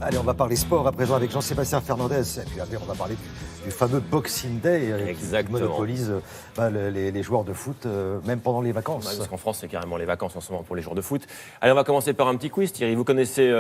Allez, on va parler sport à présent avec Jean-Sébastien Fernandez. Et puis après, on va parler du fameux Boxing Day qui monopolise les joueurs de foot, même pendant les vacances. Parce qu'en France, c'est carrément les vacances en ce moment pour les joueurs de foot. Allez, on va commencer par un petit quiz. Thierry, vous connaissez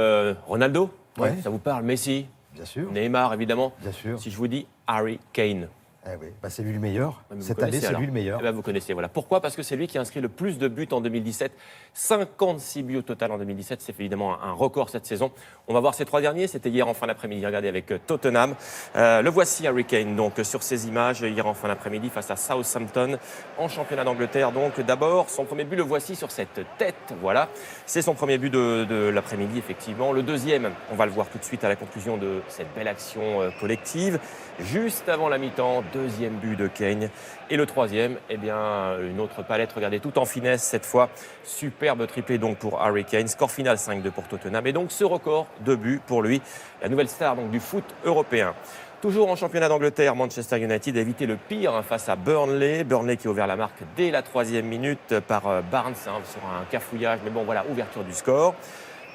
Ronaldo? Ouais. Ça vous parle? Messi? Bien sûr. Neymar, évidemment. Bien sûr. Si je vous dis Harry Kane. Eh oui, c'est lui le meilleur. Cette année, c'est alors lui le meilleur. Eh ben, vous connaissez, voilà. Pourquoi? Parce que c'est lui qui a inscrit le plus de buts en 2017. 56 buts au total en 2017. C'est évidemment un record cette saison. On va voir ces 3 derniers. C'était hier en fin d'après-midi. Regardez avec Tottenham. Le voici, Harry Kane, donc sur ces images, hier en fin d'après-midi face à Southampton en championnat d'Angleterre. Donc d'abord, son premier but, le voici sur cette tête. Voilà. C'est son premier but de l'après-midi, effectivement. Le deuxième, on va le voir tout de suite à la conclusion de cette belle action collective. Juste avant la mi-temps, deuxième but de Kane. Et le troisième, eh bien, une autre palette, regardez, tout en finesse cette fois. Superbe triplé donc pour Harry Kane. Score final 5-2 pour Tottenham. Et donc ce record de buts pour lui, la nouvelle star donc, du foot européen. Toujours en championnat d'Angleterre, Manchester United a évité le pire face à Burnley. Burnley qui a ouvert la marque dès la 3e minute par Barnes sur un cafouillage. Mais bon, voilà, ouverture du score.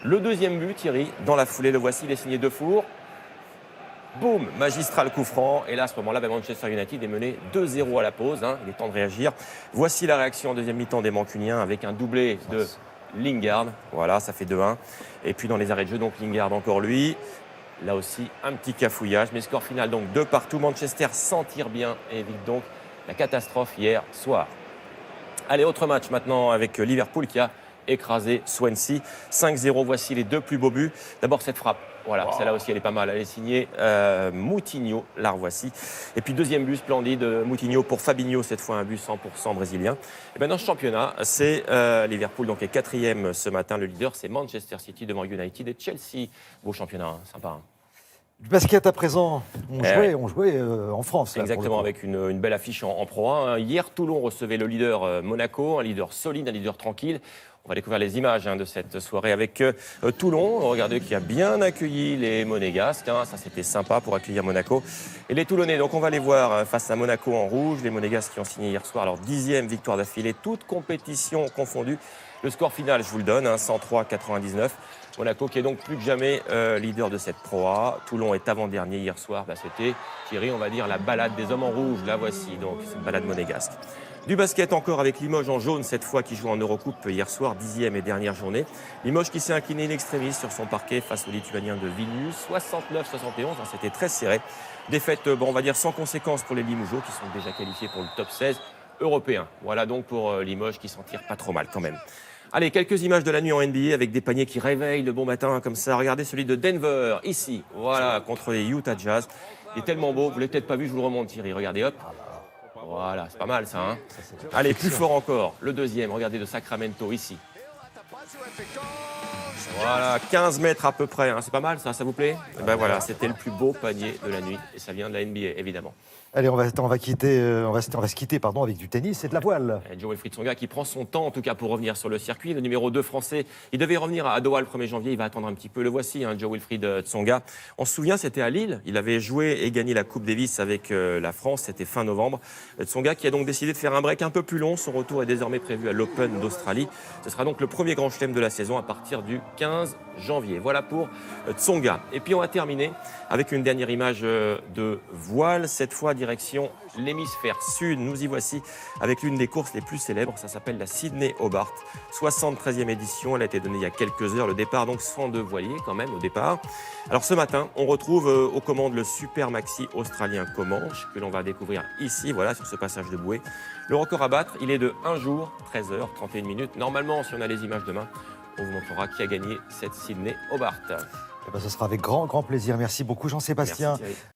Le deuxième but, Thierry, dans la foulée, le voici, il est signé Defour. Boum, magistral coup franc. Et là, à ce moment-là, Manchester United est mené 2-0 à la pause. Il est temps de réagir. Voici la réaction en deuxième mi-temps des Mancuniens avec un doublé de Lingard. Voilà, ça fait 2-1. Et puis dans les arrêts de jeu, donc Lingard encore lui. Là aussi, un petit cafouillage. Mais score final, donc 2 partout. Manchester s'en tire bien et évite donc la catastrophe hier soir. Allez, autre match maintenant avec Liverpool qui a écrasé Swansea. 5-0, voici les 2 plus beaux buts. D'abord cette frappe. Voilà, celle-là aussi, elle est pas mal. Elle est signée Moutinho, la revoici. Et puis deuxième but splendide, Moutinho pour Fabinho, cette fois un but 100% brésilien. Et bien dans ce championnat, c'est Liverpool, donc est 4e ce matin. Le leader, c'est Manchester City devant United et Chelsea. Beau championnat, sympa. Du basket à présent, on jouait en France. Là, exactement, avec une belle affiche en Pro 1. Hier, Toulon recevait le leader Monaco, un leader solide, un leader tranquille. On va découvrir les images de cette soirée avec Toulon. Regardez qui a bien accueilli les Monégasques. Ça, c'était sympa pour accueillir Monaco. Et les Toulonnais, donc on va les voir face à Monaco en rouge. Les Monégasques qui ont signé hier soir leur 10e victoire d'affilée, toutes compétitions confondues. Le score final, je vous le donne, 103-99. Monaco qui est donc plus que jamais leader de cette Pro A. Toulon est avant-dernier hier soir. C'était, Thierry, on va dire, la balade des hommes en rouge. La voici, donc, cette balade monégasque. Du basket encore avec Limoges en jaune, cette fois qui joue en Eurocoupe hier soir, 10e et dernière journée. Limoges qui s'est incliné in extremis sur son parquet face aux Lituaniens de Vilnius, 69-71, c'était très serré. Défaite, on va dire, sans conséquence pour les Limougeaux qui sont déjà qualifiés pour le top 16 européen. Voilà donc pour Limoges qui s'en tire pas trop mal quand même. Allez, quelques images de la nuit en NBA avec des paniers qui réveillent le bon matin comme ça. Regardez celui de Denver, ici, voilà, contre les Utah Jazz. Il est tellement beau, vous l'avez peut-être pas vu, je vous le remonte Thierry, regardez, hop. Voilà, c'est pas mal ça. Allez, plus fort encore, le deuxième, regardez de Sacramento, ici. Voilà, 15 mètres à peu près, c'est pas mal ça vous plaît? Et ben voilà, c'était le plus beau panier de la nuit et ça vient de la NBA évidemment. Allez, on va se quitter avec du tennis et de la voile. Joe-Wilfried Tsonga qui prend son temps en tout cas pour revenir sur le circuit. Le numéro 2 français, il devait revenir à Doha le 1er janvier, il va attendre un petit peu. Le voici, Joe-Wilfried Tsonga. On se souvient, c'était à Lille. Il avait joué et gagné la Coupe Davis avec la France, c'était fin novembre. Tsonga qui a donc décidé de faire un break un peu plus long. Son retour est désormais prévu à l'Open d'Australie. Ce sera donc le premier grand chelem de la saison à partir du 15 janvier. Voilà pour Tsonga. Et puis on va terminer avec une dernière image de voile, cette fois direction l'hémisphère sud. Nous y voici avec l'une des courses les plus célèbres. Ça s'appelle la Sydney Hobart, 73e édition. Elle a été donnée il y a quelques heures. Le départ, donc, 102 voiliers quand même au départ. Alors ce matin, on retrouve aux commandes le super maxi australien Comanche que l'on va découvrir ici, voilà, sur ce passage de bouée. Le record à battre, il est de 1 jour, 13 heures, 31 minutes. Normalement, si on a les images demain, on vous montrera qui a gagné cette Sydney Hobart. Ce sera avec grand plaisir. Merci beaucoup Jean-Sébastien.